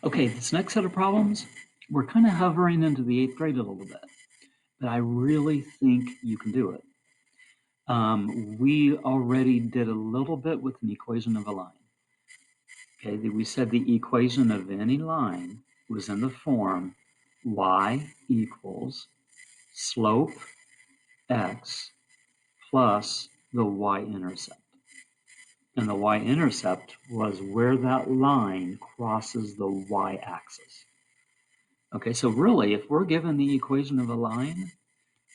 Okay, this next set of problems, we're kind of hovering into the 8th grade a little bit, but I really think you can do it. We already did a little bit with an equation of a line. Okay, we said the equation of any line was in the form y equals slope x plus the y-intercept. And the y-intercept was where that line crosses the y-axis. Okay, so really, if we're given the equation of a line,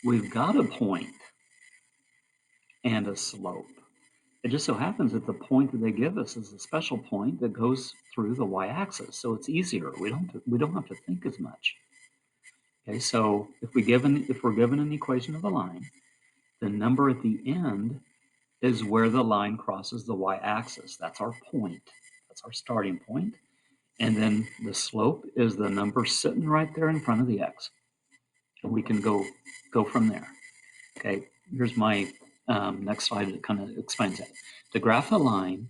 we've got a point and a slope. It just so happens that the point that they give us is a special point that goes through the y-axis, so it's easier. We don't have to think as much. Okay, so if we're given an equation of a line, the number at the end is where the line crosses the y-axis. That's our point. That's our starting point. And then the slope is the number sitting right there in front of the x. And we can go from there. Okay, here's my next slide that kind of explains that. To graph a line,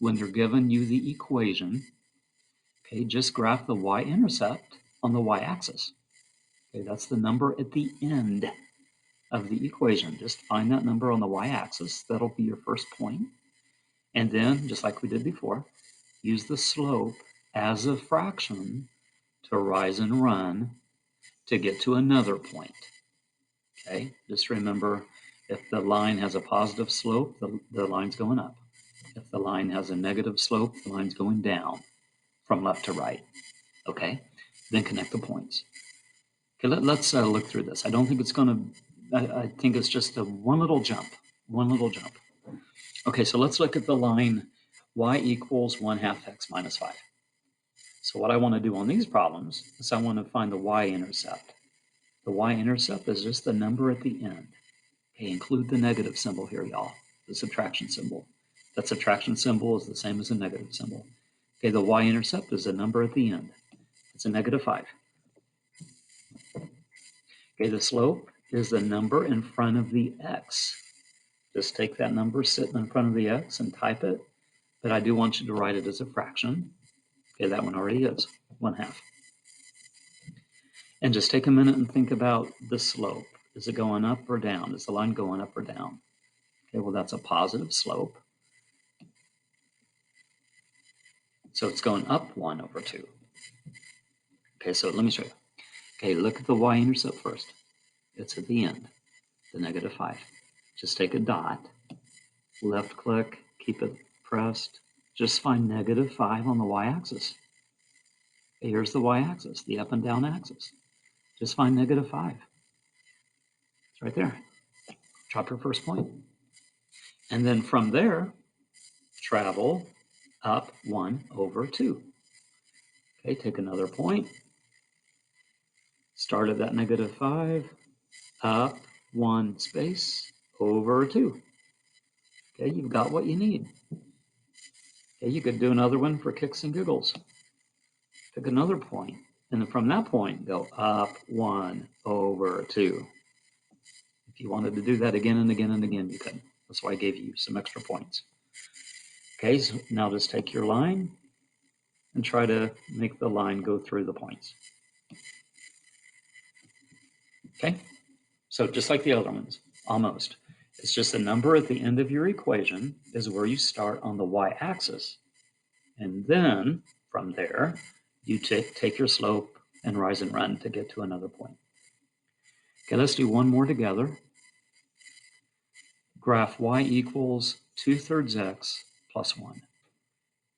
when they're given you the equation, okay, just graph the y-intercept on the y-axis. Okay, that's the number at the end of the equation. Just find that number on the y-axis. That'll be your first point. And then, just like we did before, use the slope as a fraction to rise and run to get to another point. Okay, just remember, if the line has a positive slope, the line's going up. If the line has a negative slope, the line's going down from left to right. Okay, then connect the points. Okay, let's look through this. I don't think it's going to, I think it's just a one little jump. Okay, so let's look at the line y equals 1/2 x minus 5. So what I want to do on these problems is I want to find the y-intercept. The y-intercept is just the number at the end. Okay, include the negative symbol here, y'all, the subtraction symbol. That subtraction symbol is the same as a negative symbol. Okay, the y-intercept is a number at the end. It's a -5. Okay, the slope is the number in front of the x. Just take that number sitting in front of the x and type it, but I do want you to write it as a fraction. Okay, that one already is 1/2. And just take a minute and think about the slope. Is it going up or down? Is the line going up or down? Okay, well, that's a positive slope. So it's going up 1/2. Okay, so let me show you. Okay, look at the y-intercept first. It's at the end, the -5. Just take a dot, left click, keep it pressed. Just find -5 on the y-axis. Okay, here's the y-axis, the up and down axis. Just find -5. It's right there. Drop your first point. And then from there, travel up 1/2. Okay, take another point. Start at that -5, up 1 space, over 2. Okay, you've got what you need. Okay, you could do another one for kicks and giggles. Pick another point, and then from that point, go up 1/2. If you wanted to do that again and again and again, you could. That's why I gave you some extra points. Okay, so now just take your line and try to make the line go through the points. Okay, so just like the other ones, almost. It's just a number at the end of your equation is where you start on the y-axis. And then from there, you take your slope and rise and run to get to another point. Okay, let's do one more together. Graph y equals 2/3 x plus 1.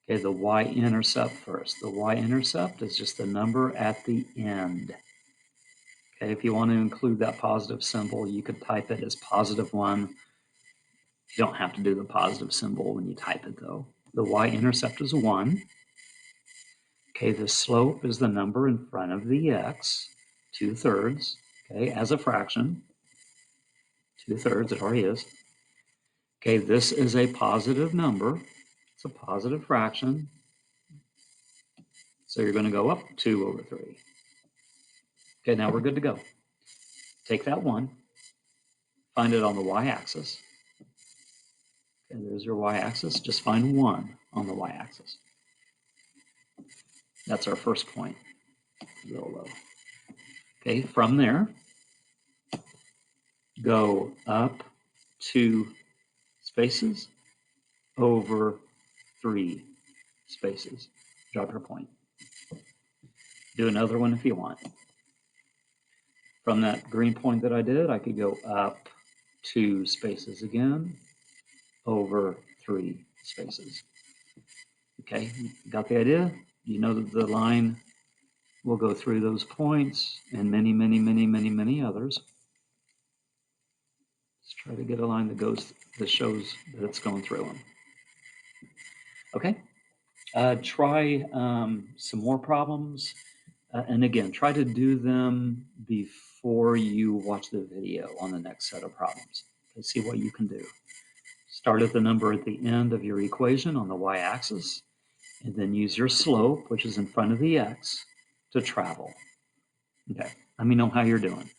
Okay, the y-intercept first. The y-intercept is just the number at the end. Okay, if you want to include that positive symbol, you could type it as +1. You don't have to do the positive symbol when you type it, though. The y-intercept is 1. Okay, the slope is the number in front of the x, 2/3, okay, as a fraction. 2/3, it already is. Okay, this is a positive number. It's a positive fraction. So you're going to go up 2/3. Okay, now we're good to go. Take that 1, find it on the y-axis. Okay, there's your y-axis. Just find 1 on the y-axis. That's our first point, a little low. Okay, from there, go up 2 spaces over 3 spaces. Drop your point. Do another one if you want. From that green point that I did, I could go up 2 spaces again over 3 spaces. Okay, got the idea? You know that the line will go through those points and many, many, many, many, many others. Let's try to get a line that shows that it's going through them. Okay, try some more problems. And again, try to do them before you watch the video on the next set of problems. Okay, see what you can do. Start at the number at the end of your equation on the y-axis, and then use your slope, which is in front of the x, to travel. Okay, let me know how you're doing.